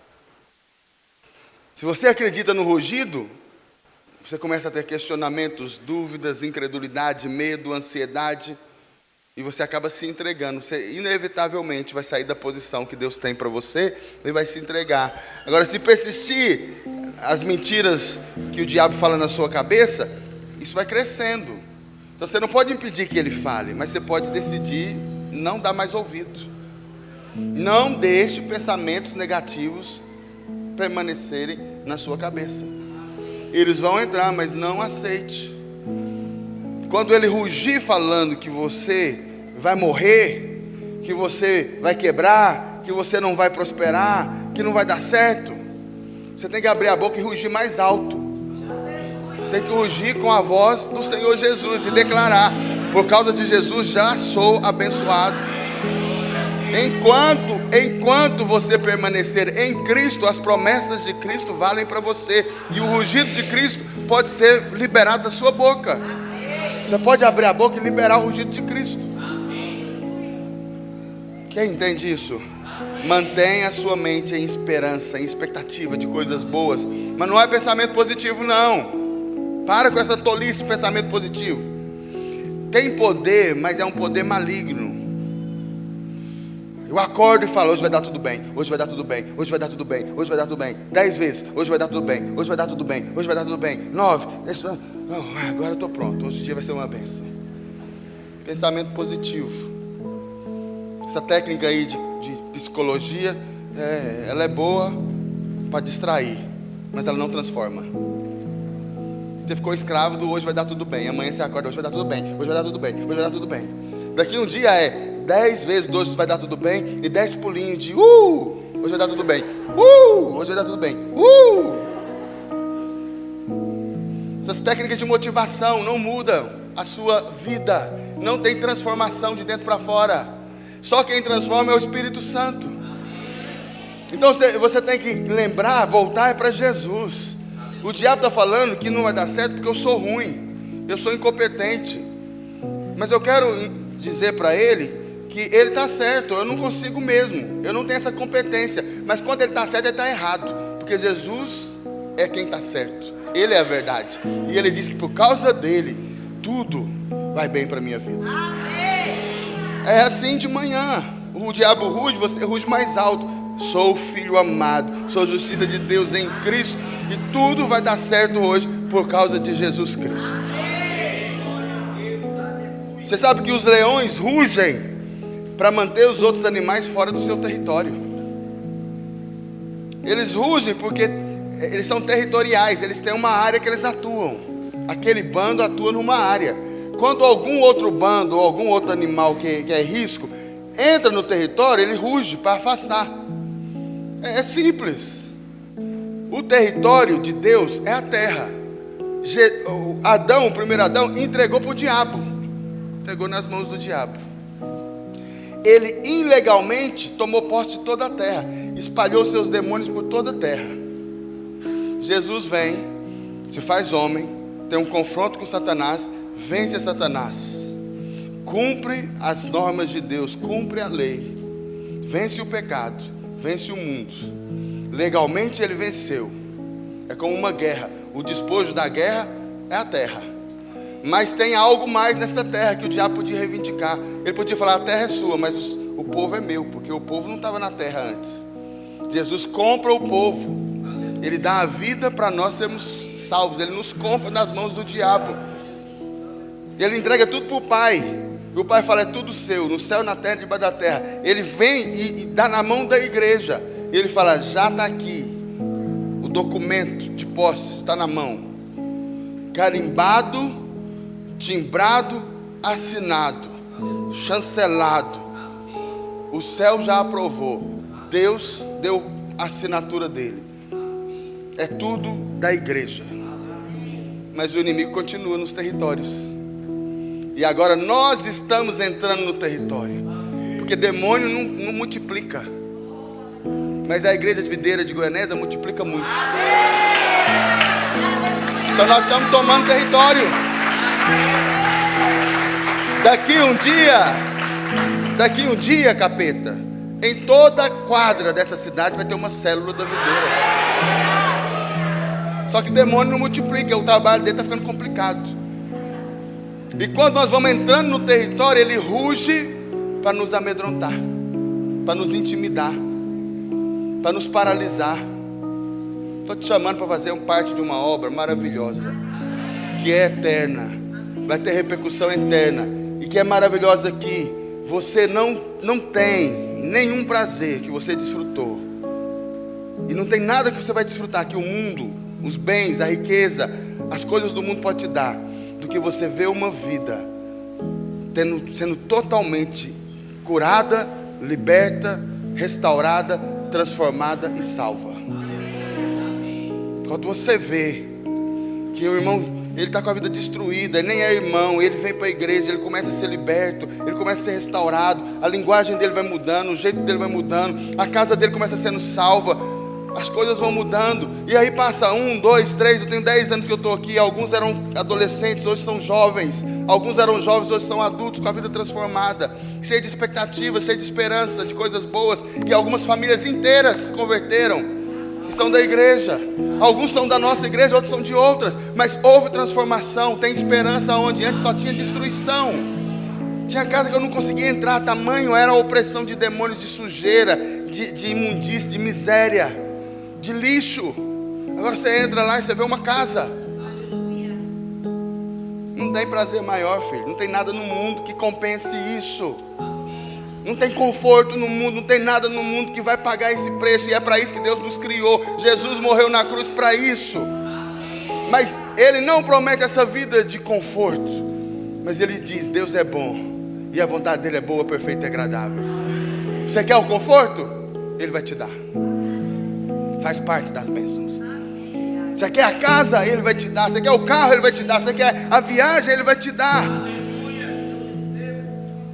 Se você acredita no rugido, você começa a ter questionamentos, dúvidas, incredulidade, medo, ansiedade, e você acaba se entregando. Você inevitavelmente vai sair da posição que Deus tem para você e vai se entregar. Agora, se persistir as mentiras que o diabo fala na sua cabeça, isso vai crescendo. Então você não pode impedir que ele fale, mas você pode decidir não dar mais ouvido. Não deixe pensamentos negativos permanecerem na sua cabeça. Eles vão entrar, mas não aceite. Quando ele rugir falando que você vai morrer, que você vai quebrar, que você não vai prosperar, que não vai dar certo, você tem que abrir a boca e rugir mais alto. Você tem que rugir com a voz do Senhor Jesus e declarar: Por causa de Jesus já sou abençoado. Enquanto você permanecer em Cristo, as promessas de Cristo valem para você. E o rugido de Cristo pode ser liberado da sua boca. Você pode abrir a boca e liberar o rugido de Cristo. Quem entende isso? Mantenha a sua mente em esperança, em expectativa de coisas boas. Mas não é pensamento positivo, não. Para com essa tolice de pensamento positivo. Tem poder, mas é um poder maligno. Eu acordo e falo: hoje vai dar tudo bem, hoje vai dar tudo bem, hoje vai dar tudo bem, hoje vai dar tudo bem. 10 vezes, hoje vai dar tudo bem, hoje vai dar tudo bem, hoje vai dar tudo bem. 9, agora eu estou pronto, hoje o dia vai ser uma bênção. Pensamento positivo. Essa técnica aí de psicologia, ela é boa para distrair, mas ela não transforma. Você ficou escravo do hoje vai dar tudo bem. Amanhã você acorda: hoje vai dar tudo bem, hoje vai dar tudo bem, hoje vai dar tudo bem. Daqui um dia 10 vezes hoje vai dar tudo bem, e 10 pulinhos de hoje vai dar tudo bem, hoje vai dar tudo bem, Essas técnicas de motivação não mudam a sua vida, não tem transformação de dentro para fora. Só quem transforma é o Espírito Santo. Então você tem que lembrar, voltar para Jesus. O diabo está falando que não vai dar certo porque eu sou ruim, eu sou incompetente. Mas eu quero dizer para ele que ele está certo, eu não consigo mesmo, eu não tenho essa competência. Mas quando ele está certo, ele está errado, porque Jesus é quem está certo, ele é a verdade. E ele diz que por causa dele, tudo vai bem para a minha vida. É assim de manhã, o diabo ruge, você ruge mais alto: sou filho amado, sou justiça de Deus em Cristo, e tudo vai dar certo hoje por causa de Jesus Cristo. Você sabe que os leões rugem para manter os outros animais fora do seu território. Eles rugem porque eles são territoriais, eles têm uma área que eles atuam. Aquele bando atua numa área. Quando algum outro bando ou algum outro animal que é risco entra no território, ele ruge para afastar. É simples. O território de Deus é a terra. O primeiro Adão, entregou para o diabo. Entregou nas mãos do diabo. Ele ilegalmente tomou posse de toda a terra, espalhou seus demônios por toda a terra. Jesus vem, se faz homem, tem um confronto com Satanás, vence a Satanás, cumpre as normas de Deus, cumpre a lei, vence o pecado, vence o mundo. Legalmente ele venceu. É como uma guerra. O despojo da guerra é a terra. Mas tem algo mais nessa terra que o diabo podia reivindicar. Ele podia falar: a terra é sua, mas o povo é meu, porque o povo não estava na terra antes. Jesus compra o povo. Ele dá a vida para nós sermos salvos. Ele nos compra nas mãos do diabo. Ele entrega tudo para o Pai. E o Pai fala: é tudo seu, no céu, na terra, debaixo da terra. Ele vem e dá na mão da igreja. E ele fala: já está aqui. O documento de posse está na mão. Carimbado, timbrado, assinado, chancelado. O céu já aprovou. Deus deu a assinatura dele. É tudo da igreja. Mas o inimigo continua nos territórios. E agora nós estamos entrando no território. Porque demônio não multiplica. Mas a igreja de Videira de Goianésia multiplica muito. Então nós estamos tomando território. Daqui um dia, capeta, em toda a quadra dessa cidade vai ter uma célula da videira. Só que demônio não multiplica, o trabalho dele está ficando complicado. E quando nós vamos entrando no território, ele ruge para nos amedrontar, para nos intimidar, para nos paralisar. Estou te chamando para fazer parte de uma obra maravilhosa, que é eterna, vai ter repercussão eterna, e que é maravilhosa que você não tem nenhum prazer que você desfrutou, e não tem nada que você vai desfrutar que o mundo, os bens, a riqueza, as coisas do mundo pode te dar, do que você ver uma vida sendo totalmente curada, liberta, restaurada, transformada e salva. Quando você vê que o irmão, ele está com a vida destruída, ele nem é irmão, ele vem para a igreja, ele começa a ser liberto, ele começa a ser restaurado, a linguagem dele vai mudando, o jeito dele vai mudando, a casa dele começa sendo salva, as coisas vão mudando, e aí passa 1, 2, 3, eu tenho 10 anos que eu estou aqui, alguns eram adolescentes, hoje são jovens, alguns eram jovens, hoje são adultos, com a vida transformada, cheio de expectativas, cheio de esperança, de coisas boas, e algumas famílias inteiras se converteram, e são da igreja, alguns são da nossa igreja, outros são de outras, mas houve transformação, tem esperança onde antes só tinha destruição, tinha casa que eu não conseguia entrar, tamanho era a opressão de demônios, de sujeira, de imundície, de miséria, de lixo. Agora você entra lá e você vê uma casa. Não tem prazer maior, filho. Não tem nada no mundo que compense isso. Não tem conforto no mundo, não tem nada no mundo que vai pagar esse preço. E é para isso que Deus nos criou. Jesus morreu na cruz para isso. Mas Ele não promete essa vida de conforto. Mas Ele diz, Deus é bom. E a vontade dEle é boa, perfeita e agradável. Você quer o conforto? Ele vai te dar. Faz parte das bênçãos. Você quer a casa? Ele vai te dar. Você quer o carro? Ele vai te dar. Você quer a viagem? Ele vai te dar.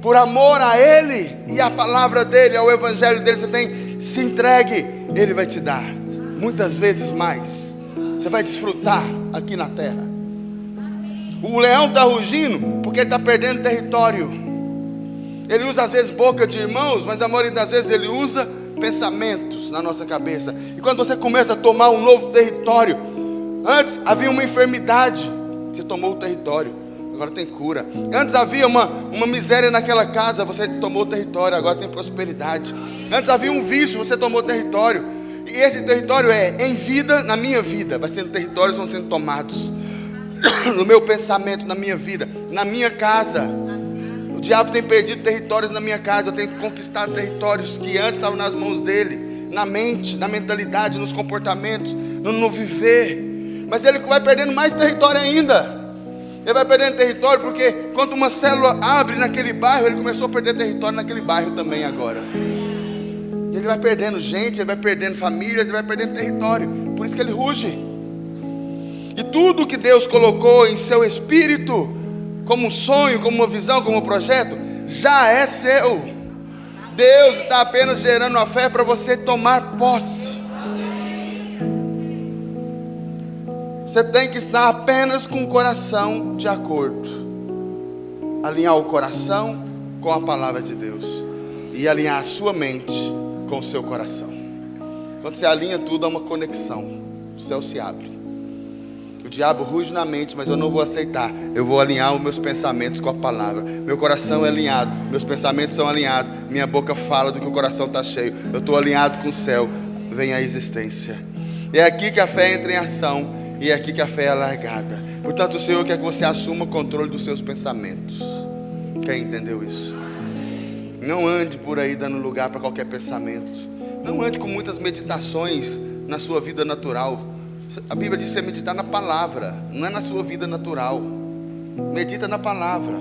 Por amor a Ele e a palavra dEle, ao evangelho dEle, você tem, se entregue, Ele vai te dar. Muitas vezes mais. Você vai desfrutar aqui na terra. O leão está rugindo porque ele está perdendo território. Ele usa às vezes boca de irmãos, mas a maioria das vezes ele usa pensamentos na nossa cabeça. E quando você começa a tomar um novo território, antes havia uma enfermidade, você tomou o território, agora tem cura. Antes havia uma miséria naquela casa, você tomou o território, agora tem prosperidade. Antes havia um vício, você tomou o território. E esse território é em vida, na minha vida, vai sendo territórios, vão sendo tomados no meu pensamento, na minha vida, na minha casa. O diabo tem perdido territórios na minha casa. Eu tenho conquistado territórios que antes estavam nas mãos dele, na mente, na mentalidade, nos comportamentos, no viver. Mas ele vai perdendo mais território ainda. Ele vai perdendo território porque quando uma célula abre naquele bairro, ele começou a perder território naquele bairro também agora. Ele vai perdendo gente, ele vai perdendo famílias, ele vai perdendo território. Por isso que ele ruge. E tudo que Deus colocou em seu espírito, como um sonho, como uma visão, como um projeto, já é seu. Deus está apenas gerando a fé para você tomar posse. Você tem que estar apenas com o coração de acordo. Alinhar o coração com a palavra de Deus. E alinhar a sua mente com o seu coração. Quando você alinha tudo, há uma conexão. O céu se abre. O diabo ruge na mente, mas eu não vou aceitar. Eu vou alinhar os meus pensamentos com a palavra. Meu coração é alinhado, meus pensamentos são alinhados. Minha boca fala do que o coração está cheio. Eu estou alinhado com o céu. Vem a existência. E é aqui que a fé entra em ação. E é aqui que a fé é alargada. Portanto, o Senhor quer que você assuma o controle dos seus pensamentos. Quem entendeu isso? Não ande por aí dando lugar para qualquer pensamento. Não ande com muitas meditações na sua vida natural. A Bíblia diz que você meditar na palavra, não é na sua vida natural. Medita na palavra.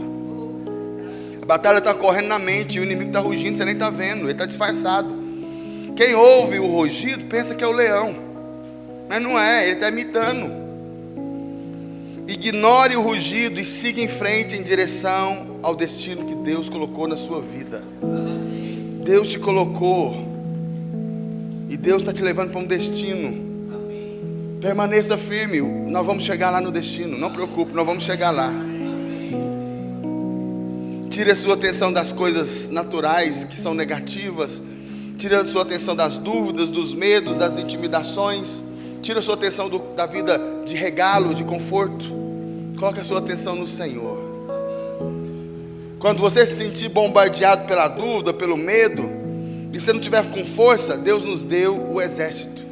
A batalha está correndo na mente, o inimigo está rugindo, você nem está vendo, ele está disfarçado. Quem ouve o rugido pensa que é o leão, mas não é, ele está imitando. Ignore o rugido e siga em frente em direção ao destino que Deus colocou na sua vida. Deus te colocou e Deus está te levando para um destino. Permaneça firme, nós vamos chegar lá no destino, não preocupe, nós vamos chegar lá. Tire a sua atenção das coisas naturais que são negativas. Tire a sua atenção das dúvidas, dos medos, das intimidações. Tire a sua atenção da vida de regalo, de conforto. Coloque a sua atenção no Senhor. Quando você se sentir bombardeado pela dúvida, pelo medo, e você não tiver com força, Deus nos deu o exército.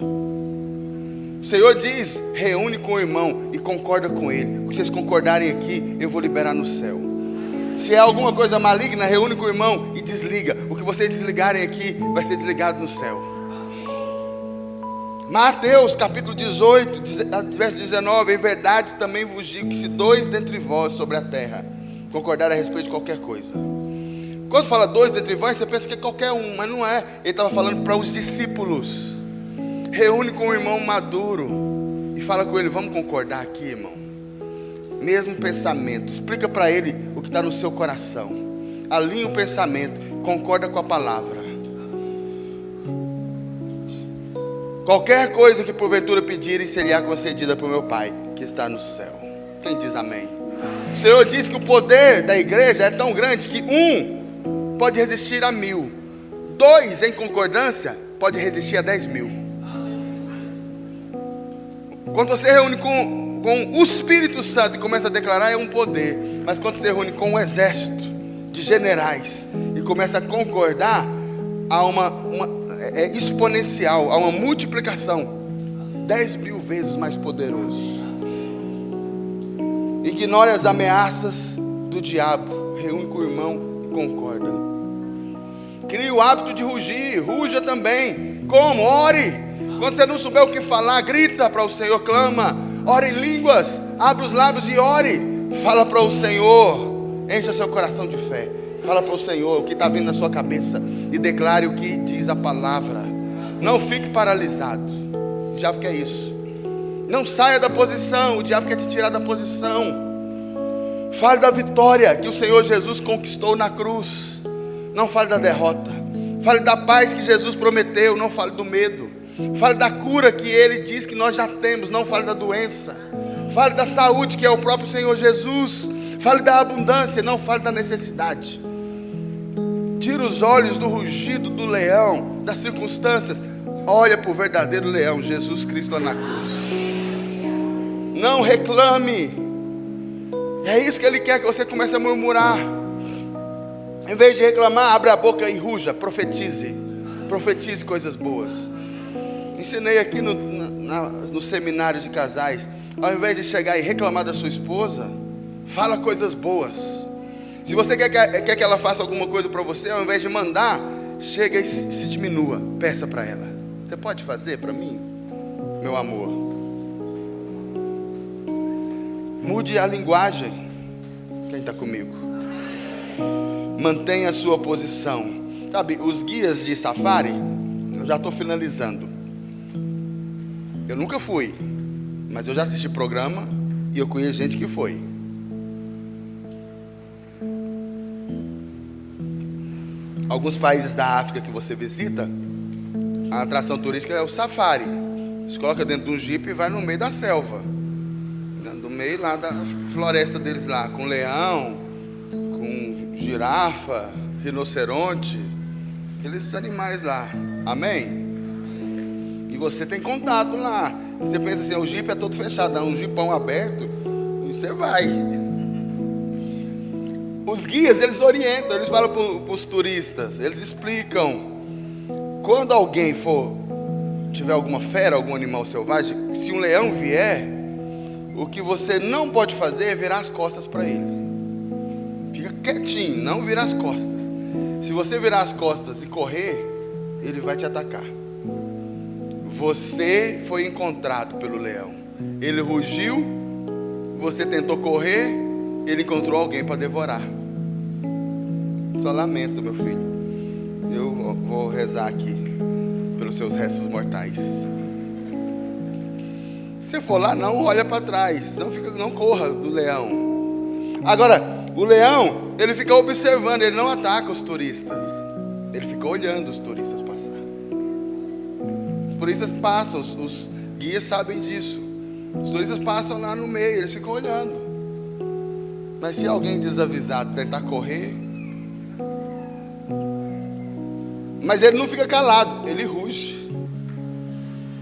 O Senhor diz, reúne com o irmão e concorda com ele. O que vocês concordarem aqui, eu vou liberar no céu. Se é alguma coisa maligna, reúne com o irmão e desliga. O que vocês desligarem aqui, vai ser desligado no céu. Mateus capítulo 18, verso 19. Em verdade também vos digo que se dois dentre vós sobre a terra concordarem a respeito de qualquer coisa. Quando fala dois dentre vós, você pensa que é qualquer um, mas não é. Ele estava falando para os discípulos. Reúne com o irmão maduro e fala com ele, vamos concordar aqui, irmão. mesmo pensamento. Explica para ele o que está no seu coração. Alinha o pensamento, concorda com a palavra. Qualquer coisa que porventura pedirem seria concedida por meu Pai que está no céu. Quem diz amém? O Senhor diz que o poder da igreja é tão grande que um pode resistir a 1000. 2 em concordância pode resistir a 10.000. Quando você reúne com o Espírito Santo e começa a declarar, é um poder. Mas quando você reúne com um exército de generais e começa a concordar, há é exponencial, há uma multiplicação 10.000 vezes mais poderoso. Ignore as ameaças do diabo, reúne com o irmão e concorda. Crie o hábito de rugir, ruja também. Como? Ore. Quando você não souber o que falar, grita para o Senhor, clama, ore em línguas, abre os lábios e ore. Fala para o Senhor, encha seu coração de fé. Fala para o Senhor o que está vindo na sua cabeça e declare o que diz a palavra. Não fique paralisado. O diabo quer isso. Não saia da posição, o diabo quer te tirar da posição. Fale da vitória que o Senhor Jesus conquistou na cruz. Não fale da derrota. Fale da paz que Jesus prometeu, não fale do medo. Fale da cura que Ele diz que nós já temos, não fale da doença. Fale da saúde que é o próprio Senhor Jesus. Fale da abundância, não fale da necessidade. Tira os olhos do rugido do leão, das circunstâncias. Olha para o verdadeiro leão, Jesus Cristo lá na cruz. Não reclame. É isso que Ele quer, que você comece a murmurar. Em vez de reclamar, abre a boca e ruja, profetize. Profetize coisas boas. Ensinei aqui no seminário de casais. Ao invés de chegar e reclamar da sua esposa, fala coisas boas. Se você quer que ela faça alguma coisa para você, ao invés de mandar, chega e se diminua. Peça para ela. Você pode fazer para mim, meu amor? Mude a linguagem. Quem está comigo? Mantenha a sua posição. Sabe, os guias de safari, eu já estou finalizando. Eu nunca fui, mas eu já assisti programa e eu conheço gente que foi. Alguns países da África que você visita, a atração turística é o safari. Você coloca dentro de um jipe e vai no meio da selva, no meio lá da floresta deles lá, com leão, com girafa, rinoceronte, aqueles animais lá. Amém? E você tem contato lá. Você pensa assim, o jipe é todo fechado, um jipão aberto, e você vai. Os guias, eles orientam, eles falam para os turistas, eles explicam. Quando alguém tiver alguma fera, algum animal selvagem, se um leão vier, o que você não pode fazer é virar as costas para ele. Fica quietinho, não virar as costas. Se você virar as costas e correr, ele vai te atacar. Você foi encontrado pelo leão. Ele rugiu, você tentou correr, ele encontrou alguém para devorar. Só lamento, meu filho. Eu vou rezar aqui pelos seus restos mortais. Se for lá, não olha para trás, não corra do leão. Agora, o leão, ele fica observando, ele não ataca os turistas. Ele fica olhando os turistas passar. Os turistas passam, os guias sabem disso. Os turistas passam lá no meio, eles ficam olhando. Mas se alguém desavisado tentar correr, mas ele não fica calado, ele ruge.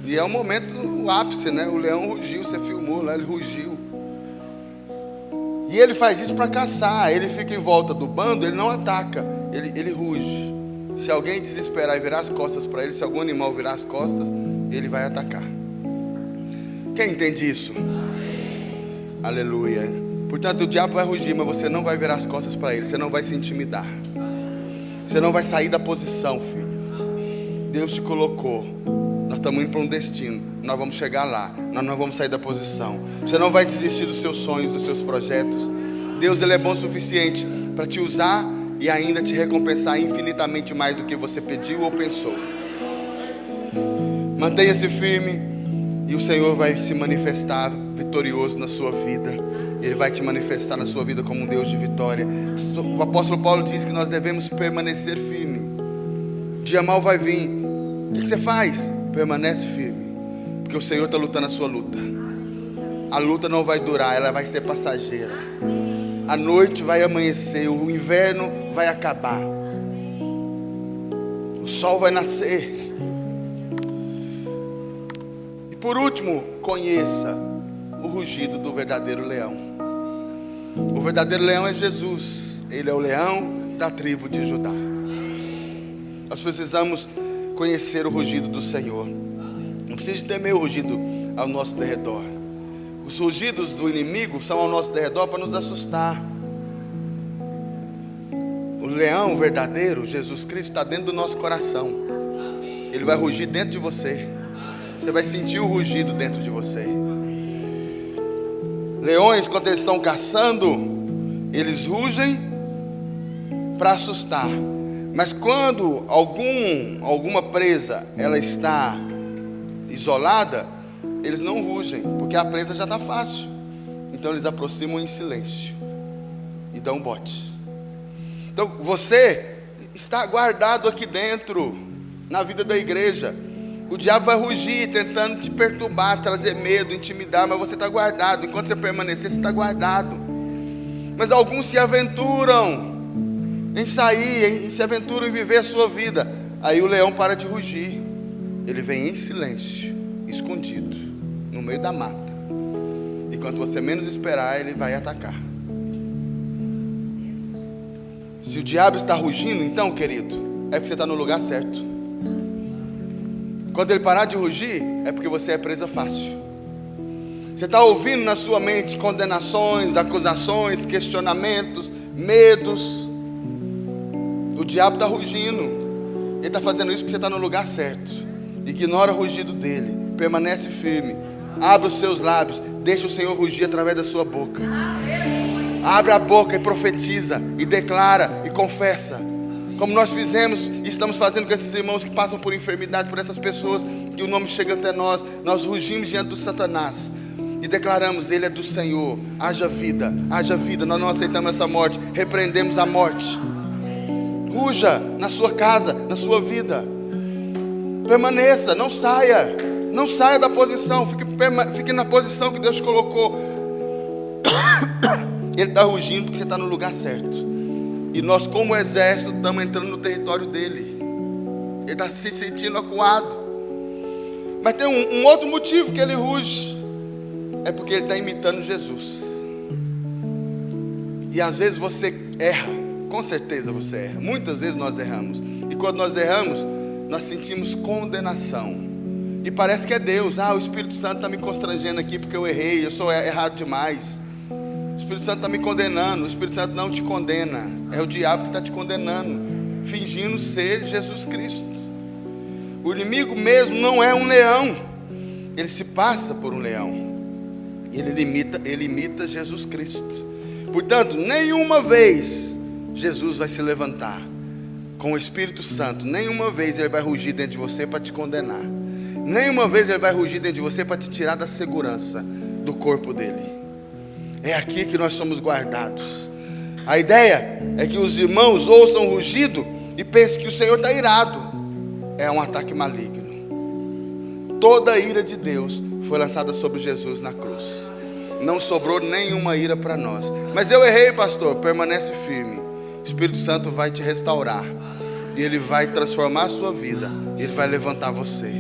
E é o momento, o ápice, né? O leão rugiu, você filmou lá, ele rugiu. E ele faz isso para caçar. Ele fica em volta do bando, ele não ataca, ele ruge. Se alguém desesperar e virar as costas para ele, se algum animal virar as costas, ele vai atacar. Quem entende isso? Aleluia. Portanto, o diabo vai rugir, mas você não vai virar as costas para ele, você não vai se intimidar. Você não vai sair da posição, filho. Deus te colocou. Nós estamos indo para um destino. Nós vamos chegar lá. Nós não vamos sair da posição. Você não vai desistir dos seus sonhos, dos seus projetos. Deus, Ele é bom o suficiente para te usar e ainda te recompensar infinitamente mais do que você pediu ou pensou. Mantenha-se firme e o Senhor vai se manifestar vitorioso na sua vida. Ele vai te manifestar na sua vida como um Deus de vitória. O apóstolo Paulo diz que nós devemos permanecer firme. O dia mau vai vir. O que você faz? Permanece firme, porque o Senhor está lutando a sua luta. A luta não vai durar, ela vai ser passageira. A noite vai amanhecer, o inverno vai acabar, o sol vai nascer. E por último, conheça o rugido do verdadeiro leão. O verdadeiro leão é Jesus. Ele é o leão da tribo de Judá. Nós precisamos conhecer o rugido do Senhor. Não precisa temer o rugido ao nosso derredor. Os rugidos do inimigo são ao nosso derredor para nos assustar. O leão verdadeiro, Jesus Cristo, está dentro do nosso coração. Ele vai rugir dentro de você. Você vai sentir o rugido dentro de você. Leões, quando eles estão caçando, eles rugem para assustar. Mas quando alguma presa ela está isolada, eles não rugem, porque a presa já está fácil. Então eles aproximam em silêncio e dão um bote. Então você está guardado aqui dentro, na vida da igreja. O diabo vai rugir, tentando te perturbar, trazer medo, intimidar, mas você está guardado. Enquanto você permanecer, você está guardado. Mas alguns se aventuram em sair, se aventuram em viver a sua vida. Aí o leão para de rugir. Ele vem em silêncio, escondido, no meio da mata. E quando você menos esperar, ele vai atacar. Se o diabo está rugindo, então, querido, é porque você está no lugar certo. Quando ele parar de rugir, é porque você é presa fácil. Você está ouvindo na sua mente condenações, acusações, questionamentos, medos. O diabo está rugindo. Ele está fazendo isso porque você está no lugar certo. Ignora o rugido dele. Permanece firme. Abra os seus lábios. Deixa o Senhor rugir através da sua boca. Abre a boca e profetiza. E declara e confessa. Como nós fizemos e estamos fazendo com esses irmãos que passam por enfermidade, por essas pessoas que o nome chega até nós. Nós rugimos diante do Satanás e declaramos: ele é do Senhor. Haja vida, haja vida. Nós não aceitamos essa morte. Repreendemos a morte. Ruja na sua casa, na sua vida. Permaneça, não saia. Não saia da posição. Fique na posição que Deus colocou. Ele está rugindo porque você está no lugar certo. E nós, como exército, estamos entrando no território dele. Ele está se sentindo acuado. Mas tem um outro motivo que ele ruge. É porque ele está imitando Jesus. E às vezes você erra. Com certeza você erra. Muitas vezes nós erramos. E quando nós erramos, nós sentimos condenação. E parece que é Deus. O Espírito Santo está me constrangendo aqui porque eu errei. Eu sou errado demais. O Espírito Santo está me condenando. O Espírito Santo não te condena. É o diabo que está te condenando, fingindo ser Jesus Cristo. O inimigo mesmo não é um leão. Ele se passa por um leão. Ele imita Jesus Cristo. Portanto, nenhuma vez Jesus vai se levantar com o Espírito Santo. Nenhuma vez ele vai rugir dentro de você para te condenar. Nenhuma vez ele vai rugir dentro de você para te tirar da segurança do corpo dele. É aqui que nós somos guardados. A ideia é que os irmãos ouçam o rugido e pensem que o Senhor está irado. É um ataque maligno. Toda a ira de Deus foi lançada sobre Jesus na cruz. Não sobrou nenhuma ira para nós. Mas eu errei, pastor. Permanece firme. O Espírito Santo vai te restaurar. E ele vai transformar a sua vida. E ele vai levantar você.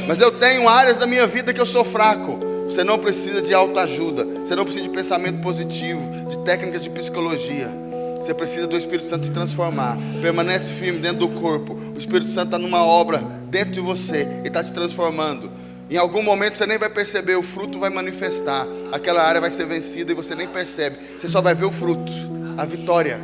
Mas eu tenho áreas da minha vida que eu sou fraco. Você não precisa de autoajuda. Você não precisa de pensamento positivo, de técnicas de psicologia. Você precisa do Espírito Santo te transformar. Permanece firme dentro do corpo. O Espírito Santo está numa obra dentro de você e está te transformando. Em algum momento você nem vai perceber, o fruto vai manifestar. Aquela área vai ser vencida e você nem percebe. Você só vai ver o fruto, a vitória.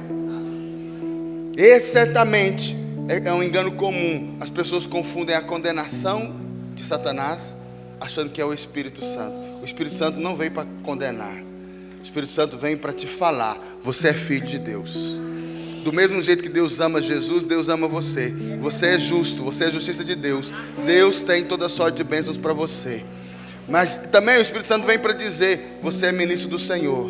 Esse certamente é um engano comum. As pessoas confundem a condenação de Satanás achando que é o Espírito Santo. O Espírito Santo não veio para condenar. O Espírito Santo vem para te falar: você é filho de Deus. Do mesmo jeito que Deus ama Jesus, Deus ama você. Você é justo, você é a justiça de Deus. Deus tem toda sorte de bênçãos para você. Mas também o Espírito Santo vem para dizer: você é ministro do Senhor.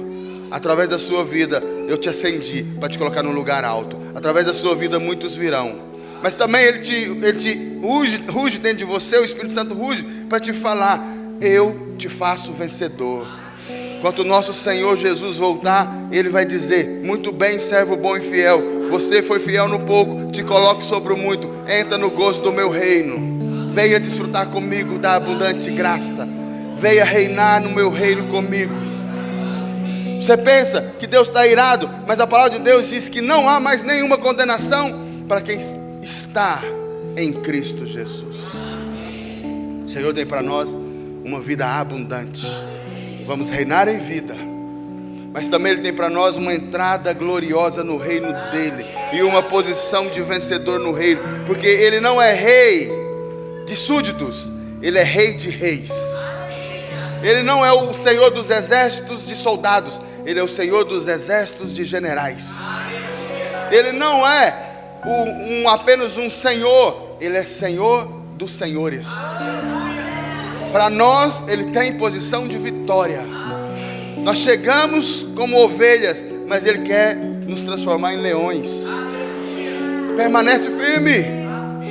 Através da sua vida, eu te acendi para te colocar num lugar alto. Através da sua vida, muitos virão. Mas também ele te ruge dentro de você, o Espírito Santo ruge para te falar: eu te faço vencedor. Quando o nosso Senhor Jesus voltar, Ele vai dizer: muito bem, servo bom e fiel, você foi fiel no pouco, te coloco sobre o muito, entra no gozo do meu reino. Venha desfrutar comigo da abundante graça, venha reinar no meu reino comigo. Você pensa que Deus está irado, mas a palavra de Deus diz que não há mais nenhuma condenação para quem está em Cristo Jesus. O Senhor tem para nós uma vida abundante. Vamos reinar em vida, mas também Ele tem para nós uma entrada gloriosa no reino dEle, e uma posição de vencedor no reino, porque Ele não é rei de súditos, Ele é rei de reis. Ele não é o Senhor dos exércitos de soldados, Ele é o Senhor dos exércitos de generais. Ele não é apenas um Senhor, Ele é Senhor dos senhores. Para nós, Ele tem posição de vitória. Nós chegamos como ovelhas, mas Ele quer nos transformar em leões. Permanece firme,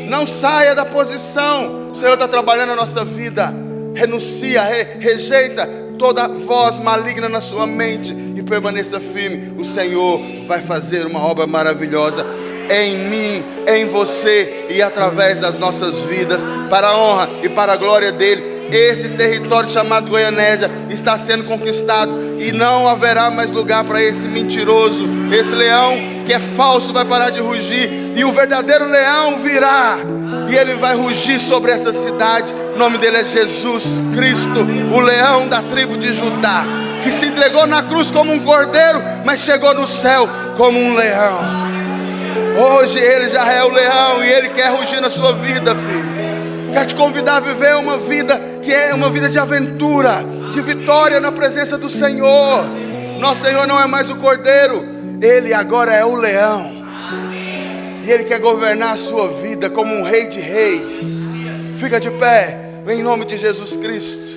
não saia da posição. O Senhor está trabalhando na nossa vida. Renuncia, rejeita toda voz maligna na sua mente e permaneça firme. O Senhor vai fazer uma obra maravilhosa em mim, em você e através das nossas vidas, para a honra e para a glória dEle. Esse território chamado Goianésia está sendo conquistado, e não haverá mais lugar para esse mentiroso. Esse leão que é falso vai parar de rugir, e o verdadeiro leão virá, e ele vai rugir sobre essa cidade. O nome dele é Jesus Cristo, o leão da tribo de Judá, que se entregou na cruz como um cordeiro, mas chegou no céu como um leão. Hoje ele já é o leão, e ele quer rugir na sua vida, filho. Quero te convidar a viver uma vida que é uma vida de aventura, de vitória na presença do Senhor. Nosso Senhor não é mais o cordeiro, Ele agora é o leão. E Ele quer governar a sua vida como um rei de reis. Fica de pé, em nome de Jesus Cristo.